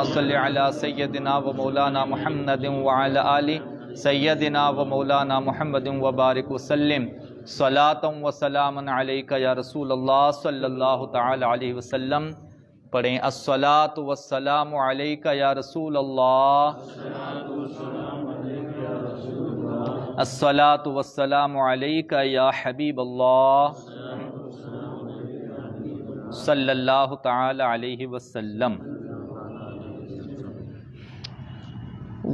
صلی علی سیدنا و مولانا محمد وعلی آل سیدنا و مولانا محمد وبارک وسلم صلاۃ و سلام علیک یا رسول اللہ صلی اللہ تعالی علیہ وسلم۔ پڑھیں الصلاۃ والسلام علیک یا رسول اللہ، الصلاۃ والسلام علیک یا حبیب اللہ صلی اللہ تعالی علیہ وسلم۔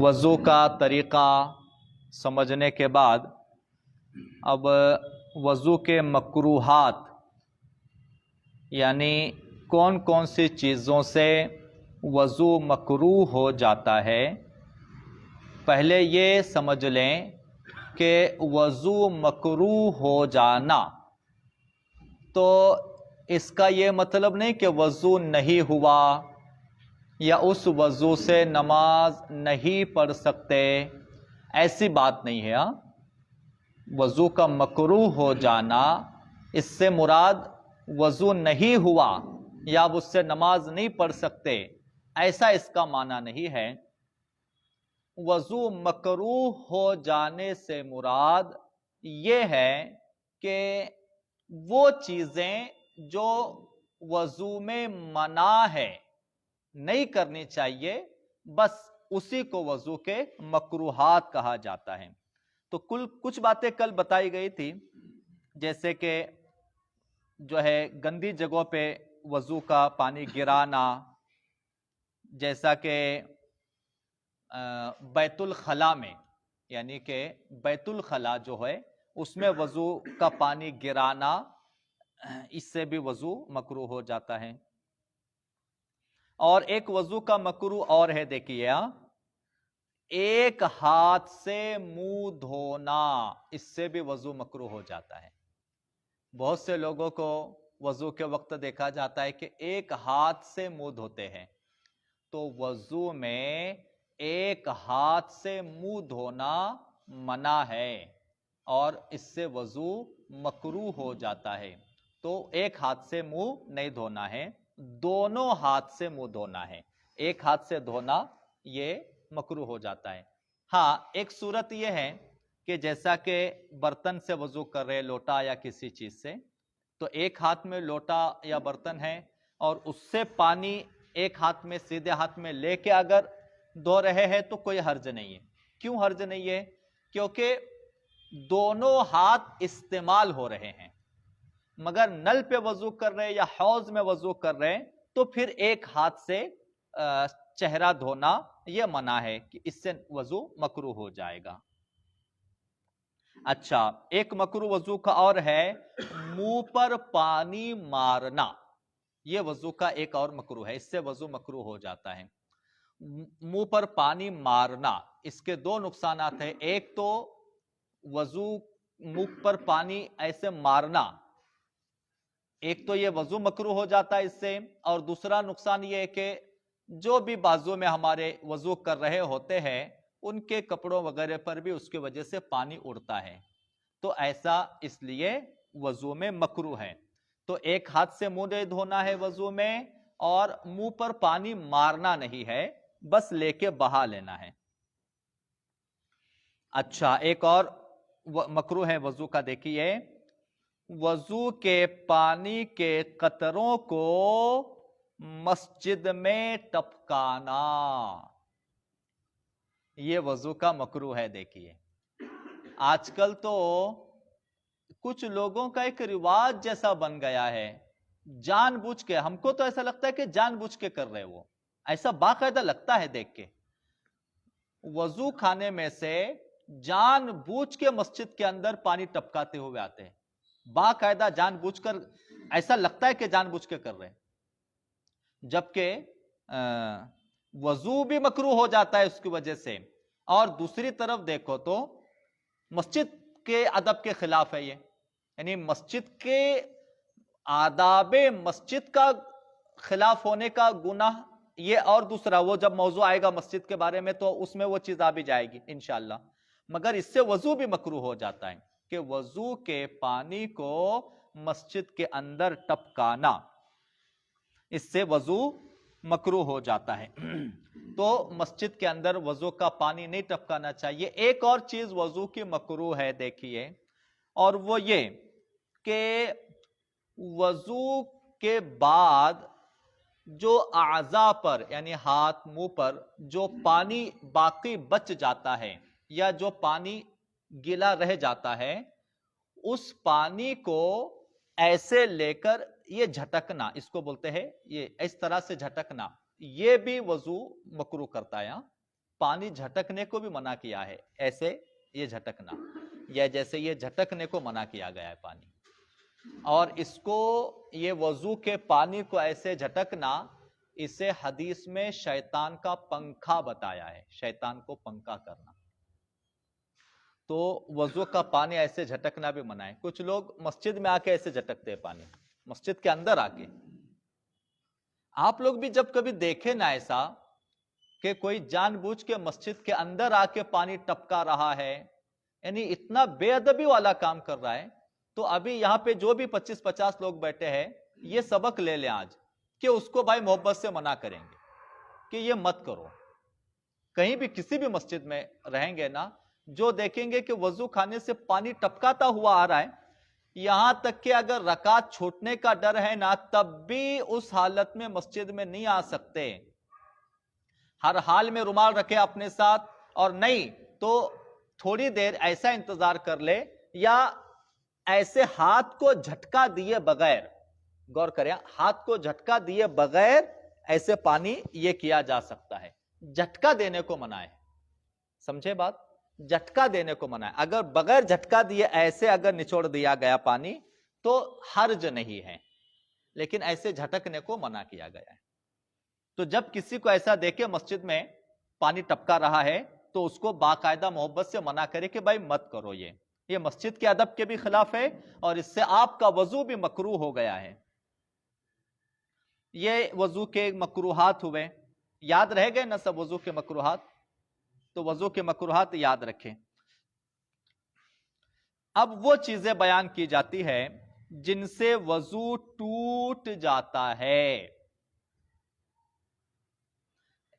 وضو کا طریقہ سمجھنے کے بعد اب وضو کے مکروہات یعنی کون کون سی چیزوں سے وضو مکروہ ہو جاتا ہے، پہلے یہ سمجھ لیں کہ وضو مکروہ ہو جانا تو اس کا یہ مطلب نہیں کہ وضو نہیں ہوا یا اس وضو سے نماز نہیں پڑھ سکتے، ایسی بات نہیں ہے۔ وضو کا مکروہ ہو جانا اس سے مراد وضو نہیں ہوا یا اس سے نماز نہیں پڑھ سکتے، ایسا اس کا معنی نہیں ہے۔ وضو مکروہ ہو جانے سے مراد یہ ہے کہ وہ چیزیں جو وضو میں منع ہے، نہیں کرنی چاہیے، بس اسی کو وضو کے مکروہات کہا جاتا ہے۔ تو کچھ باتیں کل بتائی گئی تھی، جیسے کہ جو ہے گندی جگہوں پہ وضو کا پانی گرانا، جیسا کہ بیت الخلاء میں، یعنی کہ بیت الخلاء جو ہے اس میں وضو کا پانی گرانا، اس سے بھی وضو مکروہ ہو جاتا ہے۔ اور ایک وضو کا مکروہ اور ہے، دیکھیے، ایک ہاتھ سے منہ دھونا، اس سے بھی وضو مکروہ ہو جاتا ہے۔ بہت سے لوگوں کو وضو کے وقت دیکھا جاتا ہے کہ ایک ہاتھ سے منہ دھوتے ہیں، تو وضو میں ایک ہاتھ سے منہ دھونا منع ہے اور اس سے وضو مکروہ ہو جاتا ہے۔ تو ایک ہاتھ سے منہ نہیں دھونا ہے، دونوں ہاتھ سے منہ دھونا ہے۔ ایک ہاتھ سے دھونا یہ مکروہ ہو جاتا ہے۔ ہاں، ایک صورت یہ ہے کہ جیسا کہ برتن سے وضو کر رہے، لوٹا یا کسی چیز سے، تو ایک ہاتھ میں لوٹا یا برتن ہے اور اس سے پانی ایک ہاتھ میں سیدھے ہاتھ میں لے کے اگر دھو رہے ہیں تو کوئی حرج نہیں ہے۔ کیوں حرج نہیں ہے؟ کیونکہ دونوں ہاتھ استعمال ہو رہے ہیں، مگر نل پہ وضو کر رہے یا حوض میں وضو کر رہے تو پھر ایک ہاتھ سے چہرہ دھونا یہ منع ہے کہ اس سے وضو مکروہ ہو جائے گا۔ اچھا، ایک مکروہ وضو کا اور ہے منہ پر پانی مارنا، یہ وضو کا ایک اور مکروہ ہے، اس سے وضو مکروہ ہو جاتا ہے۔ منہ پر پانی مارنا، اس کے دو نقصانات ہیں۔ ایک تو وضو منہ پر پانی ایسے مارنا، ایک تو یہ وضو مکروہ ہو جاتا ہے اس سے، اور دوسرا نقصان یہ ہے کہ جو بھی بازو میں ہمارے وضو کر رہے ہوتے ہیں ان کے کپڑوں وغیرہ پر بھی اس کی وجہ سے پانی اڑتا ہے، تو ایسا اس لیے وضو میں مکروہ ہے۔ تو ایک ہاتھ سے منہ نہیں دھونا ہے وضو میں، اور منہ پر پانی مارنا نہیں ہے، بس لے کے بہا لینا ہے۔ اچھا، ایک اور مکروہ ہے وضو کا، دیکھیے، وضو کے پانی کے قطروں کو مسجد میں ٹپکانا، یہ وضو کا مکروہ ہے۔ دیکھیے، آج کل تو کچھ لوگوں کا ایک رواج جیسا بن گیا ہے، جان بوجھ کے، ہم کو تو ایسا لگتا ہے کہ جان بوجھ کے کر رہے، وہ ایسا باقاعدہ لگتا ہے دیکھ کے، وضو خانے میں سے جان بوجھ کے مسجد کے اندر پانی ٹپکاتے ہوئے آتے ہیں، باقاعدہ جان بوجھ کر، ایسا لگتا ہے کہ جان بوجھ کے کر رہے ہیں، جبکہ وضو بھی مکروہ ہو جاتا ہے اس کی وجہ سے، اور دوسری طرف دیکھو تو مسجد کے ادب کے خلاف ہے یہ، یعنی مسجد کے آداب مسجد کا خلاف ہونے کا گناہ یہ، اور دوسرا وہ جب موضوع آئے گا مسجد کے بارے میں تو اس میں وہ چیز آ بھی جائے گی انشاءاللہ، مگر اس سے وضو بھی مکروہ ہو جاتا ہے کہ وضو کے پانی کو مسجد کے اندر ٹپکانا، اس سے وضو مکروہ ہو جاتا ہے۔ تو مسجد کے اندر وضو کا پانی نہیں ٹپکانا چاہیے۔ ایک اور چیز وضو کی مکروہ ہے دیکھیے، اور وہ یہ کہ وضو کے بعد جو اعضاء پر یعنی ہاتھ منہ پر جو پانی باقی بچ جاتا ہے یا جو پانی گیلا رہ جاتا ہے، اس پانی کو ایسے لے کر یہ جھٹکنا، اس کو بولتے ہیں یہ اس طرح سے جھٹکنا، یہ بھی وضو مکروہ کرتا ہے۔ پانی جھٹکنے کو بھی منع کیا ہے، ایسے یہ جھٹکنا یا جیسے یہ جھٹکنے کو منع کیا گیا ہے پانی، اور اس کو یہ وضو کے پانی کو ایسے جھٹکنا، اسے حدیث میں شیطان کا پنکھا بتایا ہے، شیطان کو پنکھا کرنا۔ تو وضو کا پانی ایسے جھٹکنا بھی منع ہے۔ کچھ لوگ مسجد میں آ کے ایسے جھٹکتے ہیں پانی، مسجد کے اندر آ کے۔ آپ لوگ بھی جب کبھی دیکھیں نا ایسا کہ کوئی جان بوجھ کے مسجد کے اندر آ کے پانی ٹپکا رہا ہے، یعنی اتنا بے ادبی والا کام کر رہا ہے، تو ابھی یہاں پہ جو بھی 25-50 لوگ بیٹھے ہیں، یہ سبق لے لیں آج کہ اس کو بھائی محبت سے منع کریں گے کہ یہ مت کرو۔ کہیں بھی کسی بھی مسجد میں رہیں گے نا، جو دیکھیں گے کہ وضو خانے سے پانی ٹپکاتا ہوا آ رہا ہے، یہاں تک کہ اگر رکعت چھوٹنے کا ڈر ہے نا، تب بھی اس حالت میں مسجد میں نہیں آ سکتے۔ ہر حال میں رومال رکھے اپنے ساتھ، اور نہیں تو تھوڑی دیر ایسا انتظار کر لے، یا ایسے ہاتھ کو جھٹکا دیے بغیر، غور کریں، ہاتھ کو جھٹکا دیے بغیر ایسے پانی یہ کیا جا سکتا ہے۔ جھٹکا دینے کو منع ہے، سمجھے بات؟ جھٹکا دینے کو منع ہے۔ اگر بغیر جھٹکا دیے ایسے اگر نچوڑ دیا گیا پانی تو حرج نہیں ہے، لیکن ایسے جھٹکنے کو منع کیا گیا ہے۔ تو جب کسی کو ایسا دیکھے مسجد میں پانی ٹپکا رہا ہے، تو اس کو باقاعدہ محبت سے منع کرے کہ بھائی مت کرو، یہ مسجد کے ادب کے بھی خلاف ہے، اور اس سے آپ کا وضو بھی مکروہ ہو گیا ہے۔ یہ وضو کے مکروہات ہوئے، یاد رہ گئے نا سب وضو کے مکروہات؟ تو وضو کے مکروہات یاد رکھیں۔ اب وہ چیزیں بیان کی جاتی ہے جن سے وضو ٹوٹ جاتا ہے۔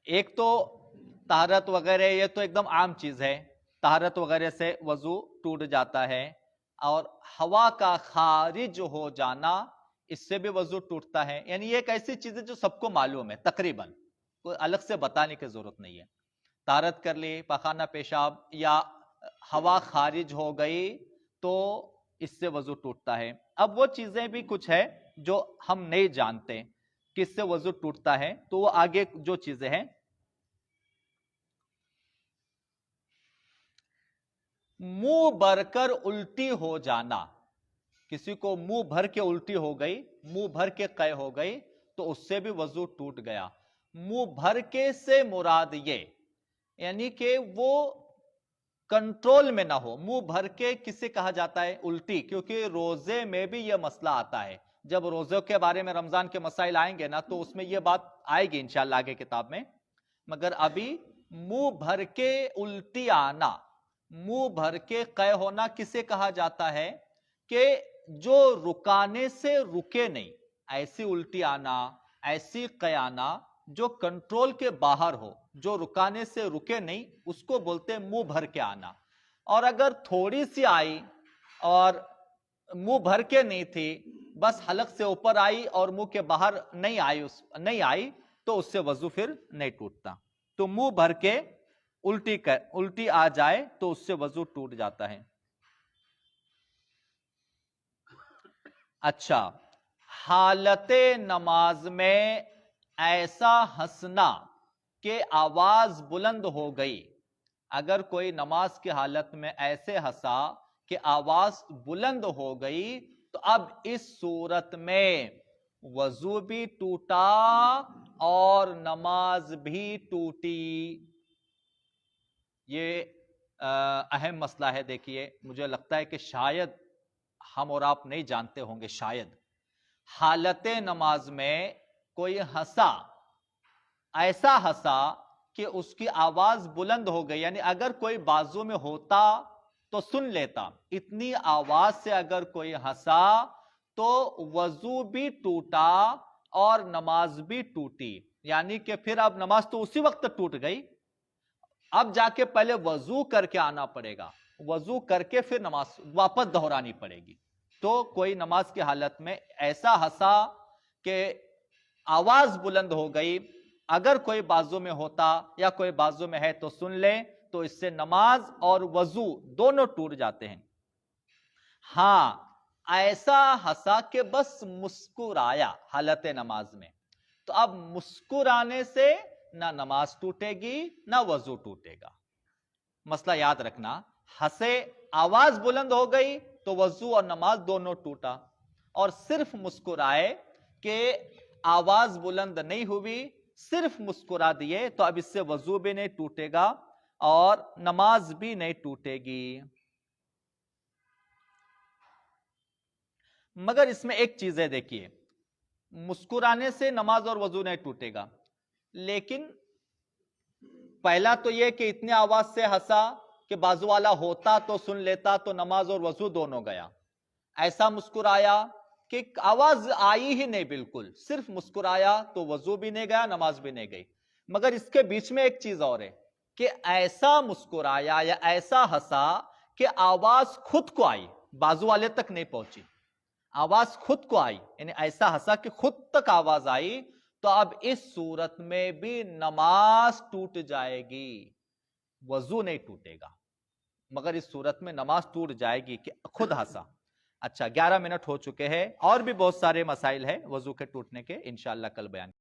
ایک تو طہارت وغیرہ، یہ تو ایک دم عام چیز ہے، طہارت وغیرہ سے وضو ٹوٹ جاتا ہے، اور ہوا کا خارج ہو جانا، اس سے بھی وضو ٹوٹتا ہے۔ یعنی یہ ایک ایسی چیز ہے جو سب کو معلوم ہے تقریباً، کوئی الگ سے بتانے کی ضرورت نہیں ہے۔ طہارت کر لی، پخانہ پیشاب یا ہوا خارج ہو گئی تو اس سے وضو ٹوٹتا ہے۔ اب وہ چیزیں بھی کچھ ہے جو ہم نہیں جانتے کس سے وضو ٹوٹتا ہے، تو وہ آگے جو چیزیں ہیں، منہ بھر کر الٹی ہو جانا۔ کسی کو منہ بھر کے الٹی ہو گئی، منہ بھر کے قے ہو گئی، تو اس سے بھی وضو ٹوٹ گیا۔ منہ بھر کے سے مراد یہ یعنی کہ وہ کنٹرول میں نہ ہو۔ منہ بھر کے کسے کہا جاتا ہے؟ الٹی، کیونکہ روزے میں بھی یہ مسئلہ آتا ہے۔ جب روزوں کے بارے میں رمضان کے مسائل آئیں گے نا، تو اس میں یہ بات آئے گی انشاءاللہ آگے کتاب میں، مگر ابھی منہ بھر کے الٹی آنا، منہ بھر کے قے ہونا کسے کہا جاتا ہے؟ کہ جو رکانے سے رکے نہیں، ایسی الٹی آنا، ایسی قے آنا جو کنٹرول کے باہر ہو، جو رکانے سے رکے نہیں، اس کو بولتے ہیں منہ بھر کے آنا۔ اور اگر تھوڑی سی آئی اور منہ بھر کے نہیں تھی، بس حلق سے اوپر آئی اور منہ کے باہر نہیں آئی، تو اس سے وضو پھر نہیں ٹوٹتا۔ تو منہ بھر کے الٹی آ جائے تو اس سے وضو ٹوٹ جاتا ہے۔ اچھا، حالت نماز میں ایسا ہنسنا کہ آواز بلند ہو گئی، اگر کوئی نماز کی حالت میں ایسے ہنسا کہ آواز بلند ہو گئی، تو اب اس صورت میں وضو بھی ٹوٹا اور نماز بھی ٹوٹی۔ یہ اہم مسئلہ ہے۔ دیکھیے، مجھے لگتا ہے کہ شاید ہم اور آپ نہیں جانتے ہوں گے، شاید حالت نماز میں کوئی ہنسا، ایسا ہنسا کہ اس کی آواز بلند ہو گئی، یعنی اگر کوئی بازو میں ہوتا تو سن لیتا، اتنی آواز سے اگر کوئی ہنسا تو وضو بھی ٹوٹا اور نماز بھی ٹوٹی۔ یعنی کہ پھر اب نماز تو اسی وقت ٹوٹ گئی، اب جا کے پہلے وضو کر کے آنا پڑے گا، وضو کر کے پھر نماز واپس دہرانی پڑے گی۔ تو کوئی نماز کی حالت میں ایسا ہنسا کہ آواز بلند ہو گئی، اگر کوئی بازو میں ہوتا یا کوئی بازو میں ہے تو سن لے، تو اس سے نماز اور وضو دونوں ٹوٹ جاتے ہیں۔ ہاں، ایسا ہنسا کہ بس مسکرایا حالت نماز میں، تو اب مسکرانے سے نہ نماز ٹوٹے گی نہ وضو ٹوٹے گا۔ مسئلہ یاد رکھنا، ہنسے، آواز بلند ہو گئی تو وضو اور نماز دونوں ٹوٹا، اور صرف مسکرائے کہ آواز بلند نہیں ہوئی، صرف مسکرا دیے، تو اب اس سے وضو بھی نہیں ٹوٹے گا اور نماز بھی نہیں ٹوٹے گی۔ مگر اس میں ایک چیز ہے، دیکھیے، مسکرانے سے نماز اور وضو نہیں ٹوٹے گا، لیکن پہلا تو یہ کہ اتنی آواز سے ہنسا کہ بازو والا ہوتا تو سن لیتا، تو نماز اور وضو دونوں گیا۔ ایسا مسکرایا کہ آواز آئی ہی نہیں، بالکل صرف مسکرایا، تو وضو بھی نہیں گیا، نماز بھی نہیں گئی۔ مگر اس کے بیچ میں ایک چیز اور ہے کہ ایسا مسکرایا یا ایسا ہنسا کہ آواز خود کو آئی، بازو والے تک نہیں پہنچی، آواز خود کو آئی، یعنی ایسا ہنسا کہ خود تک آواز آئی، تو اب اس صورت میں بھی نماز ٹوٹ جائے گی، وضو نہیں ٹوٹے گا۔ مگر اس صورت میں نماز ٹوٹ جائے گی کہ خود ہنسا۔ اچھا، 11 منٹ ہو چکے ہیں، اور بھی بہت سارے مسائل ہیں وضو کے ٹوٹنے کے، انشاءاللہ کل بیان